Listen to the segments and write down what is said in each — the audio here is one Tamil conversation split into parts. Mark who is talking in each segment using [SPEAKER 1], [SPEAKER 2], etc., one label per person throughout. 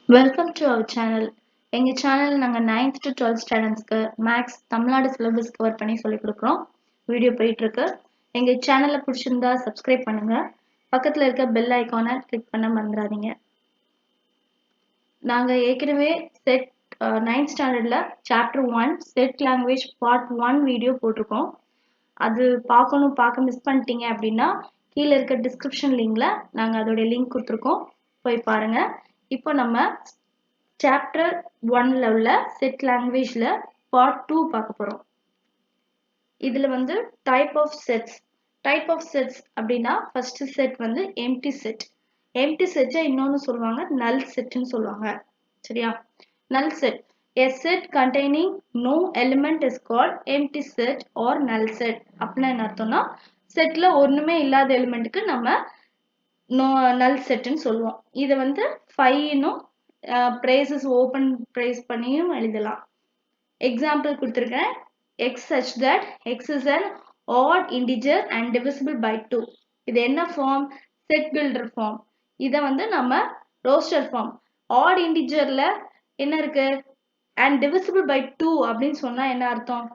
[SPEAKER 1] Welcome to our channel. எங்க சேனல் நாங்க 9th to 12th ஸ்டூடண்ட்ஸ்க்கு மேக்ஸ் தமிழ்நாடு சிலபஸ் கவர் பண்ணி சொல்லி கொடுக்குறோம். வீடியோ போயிட்டு இருக்கு. எங்க சேனலை பிடிச்சிருந்தா சப்ஸ்கிரைப் பண்ணுங்க. பக்கத்துல இருக்க பெல் ஐகானை கிளிக் பண்ண மறந்துடாதீங்க. நாங்க ஏற்கனவே செட் 9th ஸ்டாண்டர்ட்ல chapter 1 set language part 1 video போட்டிருக்கோம். அது பார்க்க மிஸ் பண்ணிட்டீங்க அப்படின்னா கீழே இருக்க டிஸ்கிரிப்ஷன் லிங்க்ல நாங்க அதோட லிங்க் கொடுத்துருக்கோம், போய் பாருங்க. இப்போ நம்ம சாப்டர் 1ல உள்ள செட் லாங்குவேஜ்ல பார்ட் 2 பார்க்க போறோம். இதுல வந்து டைப் ஆஃப் செட்ஸ் அப்படின்னா ஃபர்ஸ்ட் செட் வந்து எம்டி செட். எம்டி செட்டை இன்னொன்னு சொல்லுவாங்க நல் செட்னு சொல்லுவாங்க. சரியா? நல் set. A set containing no element is called empty set or null set. அப்படின்னா என்ன அர்த்தம்னா செட்ல ஒண்ணுமே இல்லாத எலிமெண்ட்டுக்கு நம்ம நல் செட்னு சொல்லுவோம். இதை வந்து 5னும் braces ஓபன் brace பண்ணியும் எழுதலாம். எக்ஸாம்பிள் கொடுத்துருக்கேன். x such that x is an odd integer and divisible by 2. இது என்ன ஃபார்ம்? Set builder form. இதை வந்து நம்ம ரோஸ்டர் ஃபார்ம். ஆட் இன்டிஜர்ல என்ன இருக்கு? and divisible by 2 அப்படின்னு சொன்னா என்ன அர்த்தம்?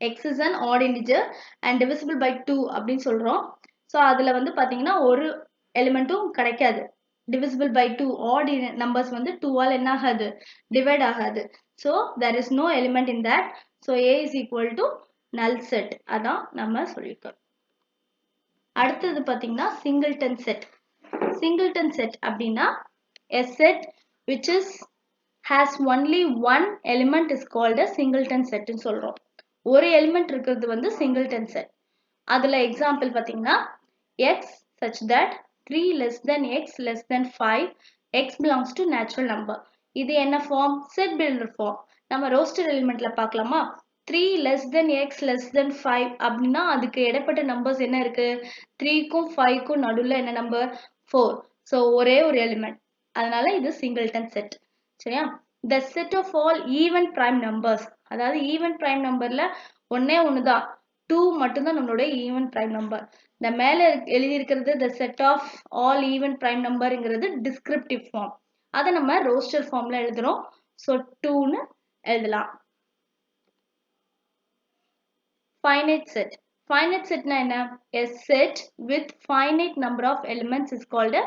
[SPEAKER 1] x is an odd integer and divisible by 2 அப்படின்னு சொல்றோம். ஸோ அதுல வந்து பாத்தீங்கன்னா ஒரு எலிமெண்ட்டும் கிடைக்காது. divisible by 2 odd numbers வந்து 2 ஆல் என்ன ஆகாது? டிவைட் ஆகாது. So there is no element in that. So a is equal to null set. அதான் நம்ம சொல்லியிருக்கோம். அடுத்தது பாத்தீங்கன்னா singleton set. singleton set அப்படின்னா a set which has only one element is called a singleton set ன்னு சொல்றோம். ஒரு எலிமெண்ட் இருக்கிறது வந்து singleton set. அதுல எக்ஸாம்பிள் பாத்தீங்கன்னா x such that 3 less than x less than 5 x belongs to natural number. இது என்ன ஃபார்ம்? Set builder form. நம்ம ரோஸ்டர் எலிமெண்ட்ல பார்க்கலாமா? 3 less than x less than 5 அப்படின்னா அதுக்கு இடைப்பட்ட நம்பர்ஸ் என்ன இருக்கு? 3க்கும் 5க்கும் நடுவில் என்ன நம்பர்? 4. ஸோ ஒரே ஒரு எலிமெண்ட். அதனால இது சிங்கிள்டன் செட். சரியா? the set of all even prime numbers. அதாவது ஈவன் பிரைம் நம்பர்ல ஒன்னே ஒண்ணுதான் 2 மட்டும்தான் நம்மளோட ஈவன் பிரைம் நம்பர். இந்த மேல எழுதி இருக்கிறது the set of all even prime numberங்கிறது டிஸ்கிரிப்டிவ் ஃபார்ம். அதை நம்ம ரோஸ்டர் ஃபார்ம்ல எழுதுறோம். ஸோ 2ன்னு எழுதலாம். finite set. finite setனா என்ன? a set with finite number of elements is called a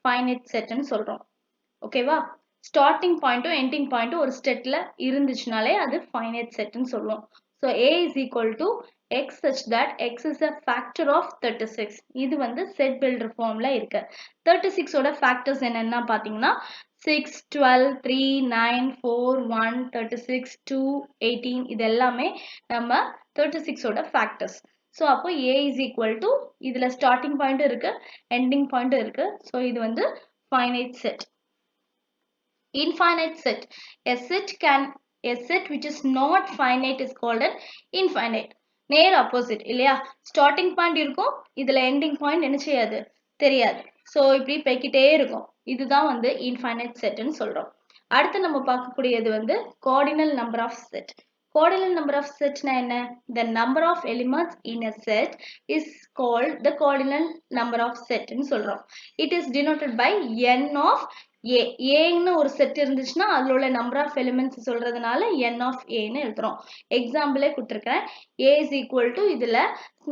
[SPEAKER 1] finite set ன்னு சொல்றோம். ஓகேவா? ஸ்டார்டிங் பாயிண்ட்டும் எண்டிங் பாயிண்ட்டும் ஒரு செட்ல இருந்துச்சுனாலே அது finite setன்னு சொல்லுவோம். So a is equal to x such that x is a factor of 36. இது வந்து செட் பில்டர் ஃபார்ம்ல இருக்கு. 36 ஓட ஃபேக்டர்ஸ் என்னன்னா பாத்தீங்கன்னா 6, 12, 3, 9, 4, 1, 36, 2, 18 இது எல்லாமே நம்ம 36 ஓட ஃபேக்டர்ஸ். ஸோ அப்போ a is equal to இதுல ஸ்டார்டிங் பாயிண்ட் இருக்கு, எண்டிங் பாயிண்ட் இருக்கு. ஸோ இது வந்து finite set. Infinite set. A set which is not finite is called an infinite. நேர் ஆப்போசிட் இல்லையா? ஸ்டார்டிங் பாயிண்ட் இருக்கும், இதுல எண்டிங் பாயிண்ட் என்ன செய்யாது? தெரியாது. ஸோ இப்படி போய்கிட்டே இருக்கும். இதுதான் வந்து இன்ஃபைனைட் செட்னு சொல்றோம். அடுத்து நம்ம பார்க்கக்கூடியது வந்து cardinal number of set. cardinal number of set னா என்ன? The number of elements in a set is called the cardinal number of set ன்னு சொல்றோம். It is denoted by n of a. ஏன்னு ஒரு செட் இருந்துச்சுன்னா அதுல உள்ள நம்பர் ஆஃப் எலிமெண்ட்ஸ் சொல்றதுனால n of aன்னு எழுதுறோம். எக்ஸாம்பிளே கொடுத்துருக்கேன். a is equal to இதுல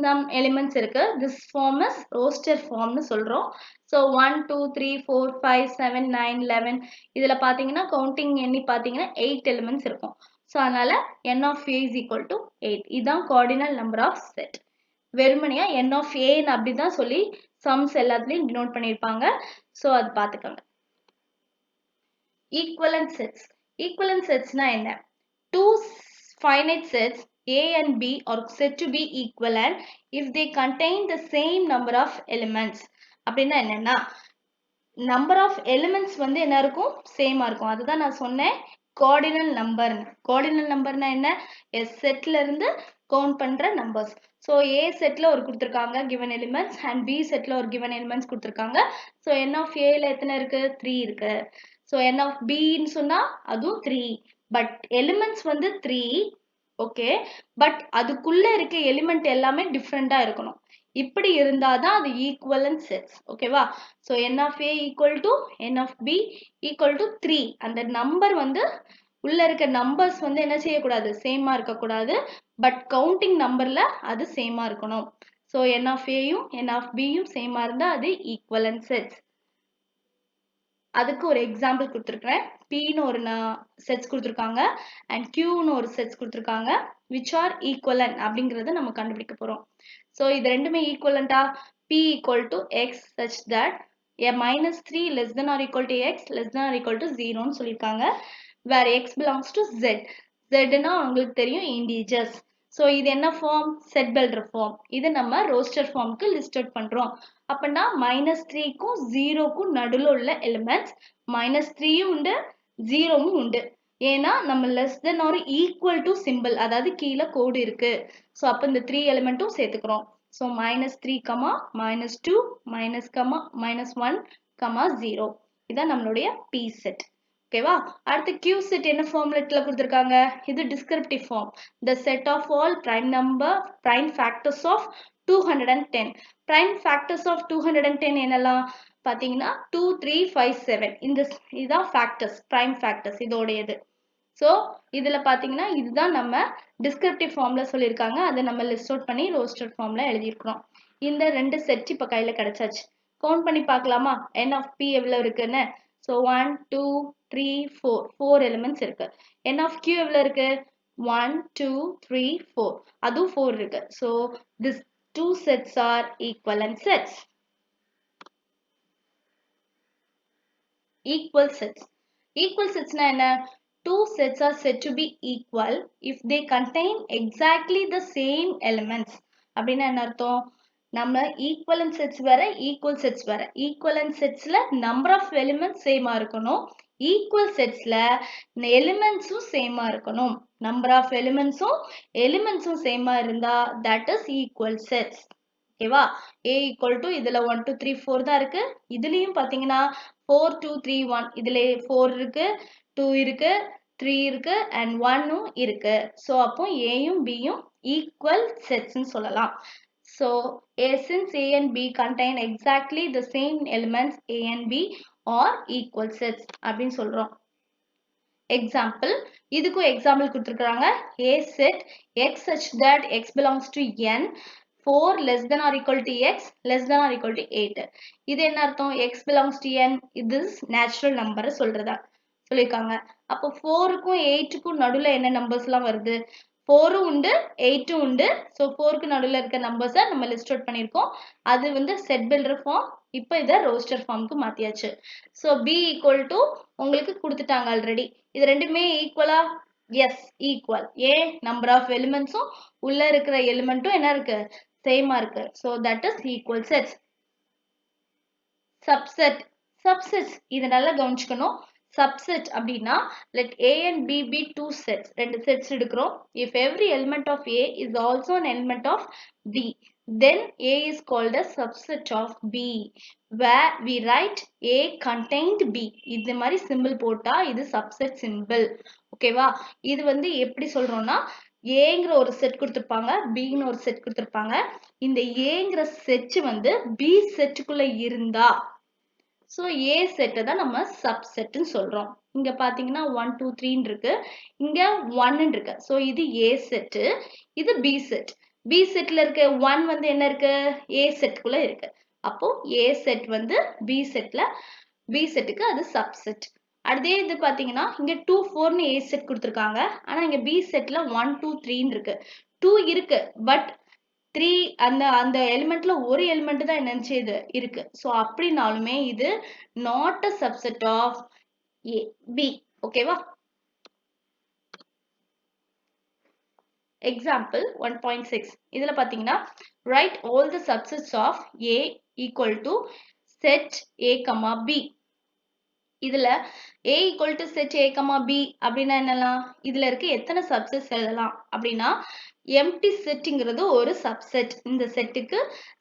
[SPEAKER 1] some எலிமெண்ட்ஸ் இருக்கு. this form is roster formனு சொல்றோம். so 1 2 3 4 5 7 9 11 இதுல பாத்தீங்கன்னா கவுண்டிங் எண்ணி பாத்தீங்கன்னா 8 எலிமெண்ட்ஸ் இருக்கும். so அதனால n of a is equal to 8. இதுதான் cardinal number of set. வெறுமனையா n of a அப்படிதான் சொல்லி சம்ஸ் எல்லாத்துலயும் டினோட் பண்ணிருப்பாங்க. so அது பாத்துக்கோங்க. equivalent sets. equivalent setsனா என்ன? Two finite sets a and b are said to be equivalent if they contain the same number of elements. அப்படின்னா என்னன்னா நம்பர் ஆஃப் எலிமெண்ட்ஸ் வந்து என்ன இருக்கும்? சேமா இருக்கும். அதுதான் நான் சொன்னேன் கார்டினல் நம்பர். கார்டினல் நம்பர்னா என்ன? எஸ் செட்ல இருந்து கவுண்ட் பண்ற நம்பர்ஸ். ஸோ ஏ செட்ல ஒரு கொடுத்துருக்காங்க கிவன் எலிமெண்ட்ஸ் அண்ட் பி செட்ல ஒரு கிவன் எலிமெண்ட்ஸ் கொடுத்துருக்காங்க. ஸோ என் ஆஃப் ஏல எத்தனை இருக்கு? 3 இருக்கு. ஸோ என் ஆஃப் பின்னு சொன்னா அதுவும் 3. பட் எலிமெண்ட்ஸ் வந்து 3. ஓகே, பட் அதுக்குள்ள இருக்க எலிமெண்ட் எல்லாமே டிஃப்ரெண்டா இருக்கணும். இப்படி இருந்தாதான் அது ஈக்குவலன்ட் செட்ஸ். ஓகேவா? So n of a equal to n of b equal to 3. அந்த நம்பர் வந்து உள்ள இருக்க நம்பர்ஸ் வந்து என்ன செய்யக்கூடாது, சேமா இருக்கக்கூடாது. பட் கவுண்டிங் நம்பர்ல அது சேமா இருக்கணும். So n of aயும் n of bயும் சேமா இருந்தா அது ஈக்குவலன்ட் செட்ஸ். அதுக்கு ஒரு எக்ஸாம்பிள் கொடுத்துருக்கிறேன். Pன்னு ஒரு செட்ஸ் கொடுத்துருக்காங்க அண்ட் Qன்னு ஒரு செட்ஸ் கொடுத்துருக்காங்க. which are equivalent அப்படிங்கறத நம்ம கண்டுபிடிக்க போறோம். ஸோ இது ரெண்டுமே ஈக்குவலண்டா? P equal to x such that a minus 3 less than or equal to x less than or equal to 0ன்னு சொல்லியிருக்காங்க. where x belongs to z. zன்னா உங்களுக்கு தெரியும் integers. ஸோ இது என்ன ஃபார்ம்? Set builder form. இது நம்ம ரோஸ்டர் ஃபார்முக்கு லிஸ்ட் அவுட் பண்றோம். அப்படின்னா -3க்கும் 0க்கும் நடுவில் உள்ள எலிமெண்ட்ஸ் -3யும் உண்டு 0வும் உண்டு. ஏன்னா நம்ம less than or equal to simple, அதாவது கீழே கோடு இருக்கு. ஸோ அப்போ இந்த 3 எலிமெண்ட்டும் சேர்த்துக்கிறோம். ஸோ -3, -2, -1, 0. இதான் நம்மளுடைய P செட். ஓகேவா? அடுத்து Q செட் என்ன ஃபார்முலேட்ல கொடுத்துருக்காங்க? இது descriptive form. The set of all prime factors of 210. prime factors of 210 என்னலாம் பாத்தீங்கன்னா 2, 3, 5, 7. இதான் factors, prime factors இதோடையது. ஸோ இதுல பாத்தீங்கன்னா இதுதான் நம்ம டிஸ்கிரிப்டிவ் ஃபார்ம்ல சொல்லியிருக்காங்க. அதை நம்ம லிஸ்ட் அவுட் பண்ணி ரோஸ்டர் ஃபார்ம்ல எழுதியிருக்கிறோம். இந்த ரெண்டு செட் இப்ப கையில கிடைச்சாச்சு. கவுண்ட் பண்ணி பார்க்கலாமா n of p எவ்வளவு இருக்குன்னு? ஸோ 1, 2, 3, 4 எலிமெண்ட்ஸ் இருக்கு. n of q எவ்வளவு இருக்கு? 1, 2, 3, 4. அதுவும் 4 இருக்கு. So this two sets are equivalent sets. Equal sets. Equal sets na enna? Two sets are said to be equal if they contain exactly the same elements. அப்படின்னா என்ன அர்த்தம்? நம்ம equivalent sets வேற equal sets வேற. equivalent setsல number of elements சேமா இருக்கணும். equal setsல elementsம் சேமா இருக்கணும். number of elementsம் சேமா இருந்தா that is equal sets. ஓகேவா? a equal to இதுல 1, 2, 3, 4 தான் இருக்கு. இதுலயும் பாத்தீங்கன்னா 4, 2, 3, 1. இதுல 4 இருக்கு, 2 இருக்கு, 3 இருக்கு and 1ம் இருக்கு. ஸோ அப்போ aயும் bயும் equal sets ன்னு சொல்லலாம். So since a and b contain exactly the same elements, a and b are equal sets அப்படின்னு சொல்றோம். எக்ஸாம்பிள், இதுக்கும் எக்ஸாம்பிள் கொடுத்துருக்காங்க. a set x such that x belongs to n 4 less than or equal to x less than or equal to 8. இது என்ன அர்த்தம்? x belongs to n, இது நேச்சுரல் நம்பர் சொல்றதா சொல்லியிருக்காங்க. அப்போ 4க்கும் 8க்கும் நடுவில் என்ன நம்பர்ஸ்லாம் வருது? 4ம் உண்டு 8ம் உண்டு. ஸோ 4க்கு நடுவில் இருக்க நம்பர்ஸை நம்ம லிஸ்ட் அவுட் பண்ணியிருக்கோம். அது வந்து செட் பில்டர் ஃபார்ம். இப்போ இதை ரோஸ்டர் ஃபார்முக்கு மாற்றியாச்சு. ஸோ b ஈக்குவல் டு உங்களுக்கு கொடுத்துட்டாங்க ஆல்ரெடி. இது ரெண்டுமே ஈக்குவலா? Yes, equal. ஏன்? நம்பர் ஆஃப் எலிமெண்ட்ஸும் உள்ள இருக்கிற எலிமெண்ட்டும் என்ன இருக்கு? சேமா இருக்கு. So that is equal sets. Subset. Subsets இது நல்லா கவனிச்சுக்கணும். சப்செட் அப்படின்னா let a and b be two sets. ரெண்டு செட்ஸ் எடுக்கிறோம். if every element of a is also an element of b, then a is called a subset of b, where we write a contained b. இது மாதிரி சிம்பிள் போட்டா இது சப்செட் சிம்பிள். ஓகேவா? இது வந்து எப்படி சொல்றோம்னா ஏங்கிற ஒரு செட் கொடுத்துருப்பாங்க, பின்னு ஒரு செட் கொடுத்துருப்பாங்க. இந்த ஏங்கிற செட் வந்து பி செட்டுக்குள்ள இருந்தா ஸோ ஏ செட்டை தான் நம்ம சப்செட்னு சொல்றோம். இங்க பாத்தீங்கன்னா 1, 2, 3 இருக்கு, இங்க 1 இருக்கு. ஸோ இது ஏ செட்டு, இது பி செட். பி செட்ல இருக்க 1 வந்து என்ன இருக்கு? ஏ செட்டுக்குள்ள இருக்கு. அப்போ ஏ செட் வந்து பி செட்ல, பி செட்டுக்கு அது சப்செட். அதே இது பாத்தீங்கன்னா இங்க 2, 4ன்னு ஏ செட் கொடுத்துருக்காங்க. ஆனா இங்க பி செட்ல 1, 2, 3 இருக்கு. 2 இருக்கு பட் 3 அந்த எலிமெண்ட்ல ஒரு எலிமெண்ட் தான் என்னன்னு செய்யுது இருக்கு. ஸோ அப்படின்னாலுமே இது not a subset of A B. ஓகேவா? எக்ஸாம்பிள் 1.6 இதுல பாத்தீங்கன்னா write all the subsets of a equal to set a, b. இதுல a equal to set a, b அப்படின்னா என்னலாம்? இதுல இருக்க எத்தனை சப்செட்ஸ் எழுதலாம் அப்படின்னா எம்டி செட்ங்கிறது ஒரு சப்செட். இந்த செட்டுக்கு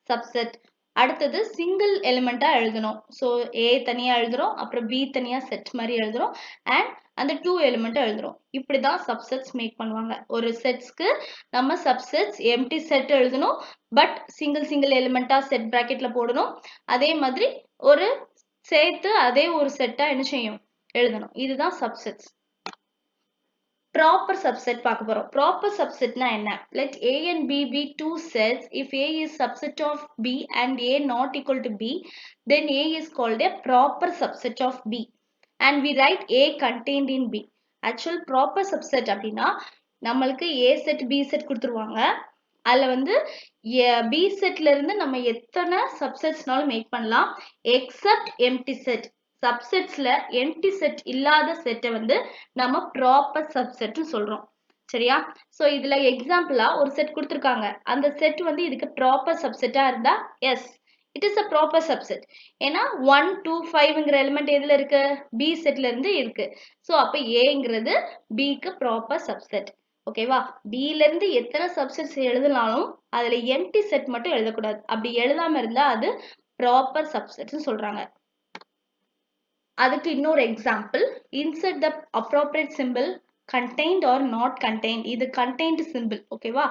[SPEAKER 1] சப்செட். அடுத்தது சிங்கிள் எலிமெண்டா எழுதணும். ஸோ ஏ தனியா எழுதுறோம், அப்புறம் பி தனியா செட் மாதிரி எழுதுறோம், அண்ட் அந்த 2 எலிமெண்ட்டை எழுதுறோம். இப்படிதான் சப்செட்ஸ் மேக் பண்ணுவாங்க. ஒரு செட்ஸ்க்கு நம்ம சப்செட்ஸ் எம்டி செட் எழுதணும், பட் சிங்கிள் எலிமெண்டா செட் பிராக்கெட்ல போடணும். அதே மாதிரி ஒரு சேர்த்து அதே ஒரு செட்டா என்ன செய்யும் எழுதணும். இதுதான் சப்செட்ஸ். ப்ராப்பர் சப்செட் பார்க்க போறோம். ப்ராப்பர் சப்செட்னா என்ன? Let A and B be two sets. If A is subset of B and A not equal to B, then A is called a proper subset of B. And we write A contained in B. Actual proper subset அப்படின்னா நம்மளுக்கு A set B set கொடுத்துருவாங்க. அதில் வந்து B setல இருந்து நம்ம எத்தனை சப்செட்ஸ்னாலும் மேக் பண்ணலாம், எக்ஸப்ட் எம்டி செட். சப்செட்ஸ்ல எம்டி செட் இல்லாத செட்டை வந்து நம்ம ப்ராப்பர் சப்செட் சொல்றோம். சரியா? சோ இதுல எக்ஸாம்பிளா ஒரு செட் கொடுத்திருக்காங்க. அந்த செட் வந்து இதுக்கு ப்ராப்பர் சப்செட்டா இருந்தா yes, it is a proper subset. ஏன்னா 1 2 5ங்கிற எலிமெண்ட் எதுல இருக்கு? பி செட்ல இருந்து இருக்கு. சோ அப்ப ஏங்கிறது பிக்கு ப்ராப்பர் சப்செட். ஓகேவா? பில இருந்து எத்தனை சப்செட்ஸ் எழுதினாலும் அதுல எம்டி செட் மட்டும் எழுதக்கூடாது. அப்படி எழுதாம இருந்தா அது ப்ராப்பர் சப்செட்னு சொல்றாங்க. அதுக்கு இன்னொரு example, insert the appropriate symbol contained or not contained. இது contained symbol. ஓகேவா?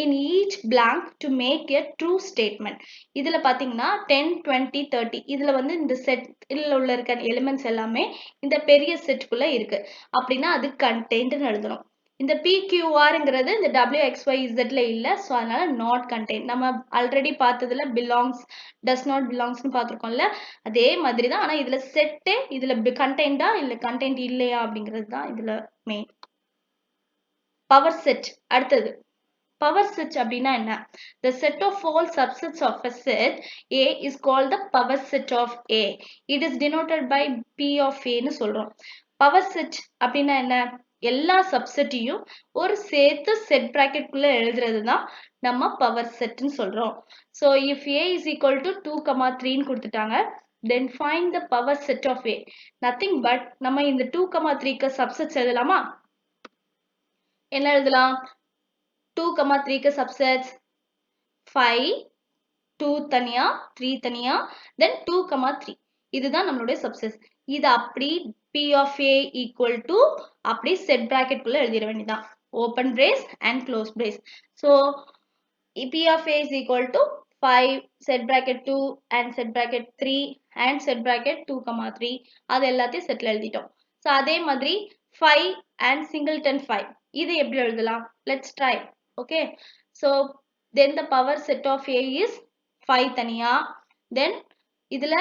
[SPEAKER 1] in each blank to make a true statement. இதுல பாத்தீங்கன்னா 10 20 30 இதுல வந்து இந்த செட்ல உள்ள இருக்க எலிமெண்ட்ஸ் எல்லாமே இந்த பெரிய செட்டுக்குள்ள இருக்கு அப்படின்னா அது contained எழுதணும். இந்த PQRங்கிறது இந்த WXYZல இல்ல, ஸோ அதனால நாட் கண்டெயின். நம்ம ஆல்ரெடி பார்த்ததுல பிலாங்ஸ் டஸ் நாட் பிலாங்ஸ்னு பார்த்துருக்கோம்ல, அதே மாதிரி தான். ஆனால் இதுல செட்டே இதுல கண்டெயின்டா இல்லை கண்டெயின்ட் இல்லையா அப்படிங்கிறது தான் இதுல மெயின். பவர் செட் அடுத்தது. பவர் செட் அப்படின்னா என்ன? The set of all subsets of a set A is called the power set of A. It is denoted by P of A ன்னு சொல்றோம். பவர் செட் அப்படின்னா என்ன? எல்லா சப்செட்டையும் ஒரு சேர்த்து செட் பிராக்கெட் குள்ள எழுதுறது தான் நம்ம பவர் செட்னு சொல்றோம். So if A is equal to 2, 3ன்னு கொடுத்துட்டாங்க, then find the power set of A. Nothing but நம்ம இந்த 2, 3க்கு சப்செட்ஸ் எழுதலாமா? என்ன எழுதலாம்? 2, 3க்கு சப்செட்ஸ் 5, 2 தனியா 3 தனியா, then 2, 3. இதுதான் நம்மளுடைய சப்செட்ஸ். இது அப்படி P of A equal to அப்படி செட் பிராக்கெட் குள்ள எழுதிட வேண்டியதான். Open brace and close brace. So P of A is equal to 5 set bracket 2 and set bracket 3 and set bracket 2, 3. அது எல்லாத்தையும் செட்ல எழுதிட்டோம். ஸோ அதே மாதிரி 5 and singleton 5. இது எப்படி எழுதலாம்? Let's try. Okay. So then the power set of A is 5 தனியா, then இதுல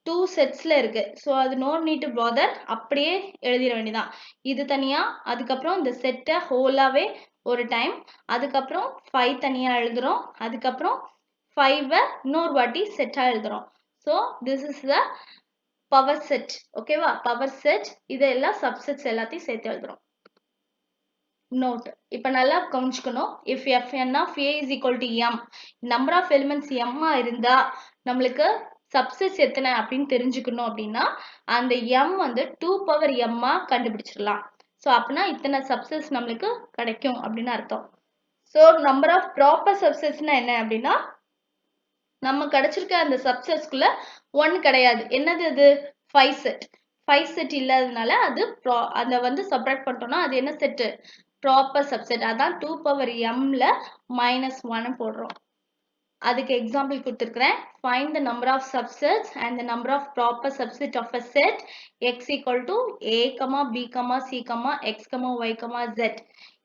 [SPEAKER 1] 2 செட்ஸ்ல இருக்கு. ஸோ அது no need to bother, அப்படியே எழுதிட வேண்டியதான். இது தனியா, அதுக்கப்புறம் இந்த செட்டை ஹோலாவே ஒரு டைம், அதுக்கப்புறம் 5 தனியா எழுதுறோம், அதுக்கப்புறம் 5 இன்னொரு வாட்டி செட்டா எழுதுறோம். So this is the power set. ஓகேவா? Power set. இதெல்லாம் சப்செட்ஸ் எல்லாத்தையும் சேர்த்து எழுதுறோம். நோட். இப்ப நல்லா கவனிச்சுக்கணும். if fn of a is equal to m, number of elements m இருந்தா நம்மளுக்கு சப்செட்ஸ் எத்தனை அப்படின்னு தெரிஞ்சுக்கணும். அப்படின்னா அந்த m வந்து 2 பவர் m கண்டுபிடிச்சிடலாம். ஸோ அப்படின்னா இத்தனை சப்செட்ஸ் நம்மளுக்கு கிடைக்கும் அப்படின்னு அர்த்தம். ஸோ நம்பர் ஆஃப் ப்ராப்பர் சப்செட்ஸ்னா என்ன அப்படின்னா நம்ம கிடைச்சிருக்க அந்த சப்செட்ஸ்குள்ள 1 கிடையாது. என்னது அது? 5 செட். 5 செட் இல்லாததுனால அது அந்த வந்து சப்ராக்ட் பண்ணிட்டோம்னா அது என்ன செட்டு? Proper subset. அதான் 2 பவர் mல -1 போடுறோம். அதுக்கு எக்ஸாம்பிள் கொடுத்துருக்கிறேன். find the number of subsets and the number of proper subset of a set x equal to a, b, c, x, y, z.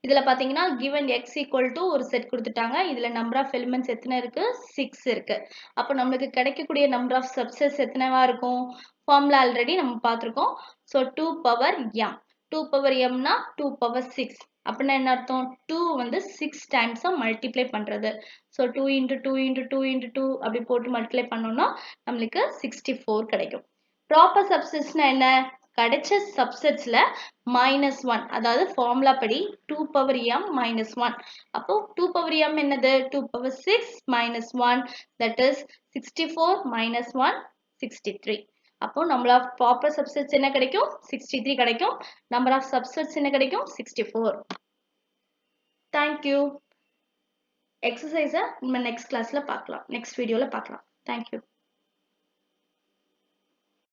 [SPEAKER 1] இதுல பாத்தீங்கன்னா given x equal to ஒரு செட் கொடுத்துட்டாங்க. இதுல number of elements எத்தனை இருக்கு? 6 இருக்கு. அப்போ நம்மளுக்கு கிடைக்கக்கூடிய number of subsets எத்தனைவா இருக்கும்? ஃபார்முலா ஆல்ரெடி நம்ம பார்த்திருக்கோம். So 2 power m. 2 பவர் mனா 2 பவர் 6. அப்படின்னா என்ன அர்த்தம்? 2 வந்து 6 டைம்ஸ் மல்டிப்ளை பண்றது. ஸோ 2 into 2 into 2 into 2 அப்படி போட்டு மல்டிப்ளை பண்ணோம்னா நம்மளுக்கு 64 கிடைக்கும். ப்ராப்பர் சப்செட்ஸ்னா என்ன? கிடைச்ச சப்செட்ஸ்ல -1, அதாவது ஃபார்முலா படி 2 பவர் m -1. அப்போ 2 பவர் m என்னது? 2 பவர் 6 -1, that is 64 -1 63. அப்போ number of proper subsets என்ன கிடைக்கும்? 63 கிடைக்கும். number of subsets என்ன கிடைக்கும்? 64. Thank you. Exercise நம்ம next classல பார்க்கலாம். next videoல பார்க்கலாம். தேங்க்யூ.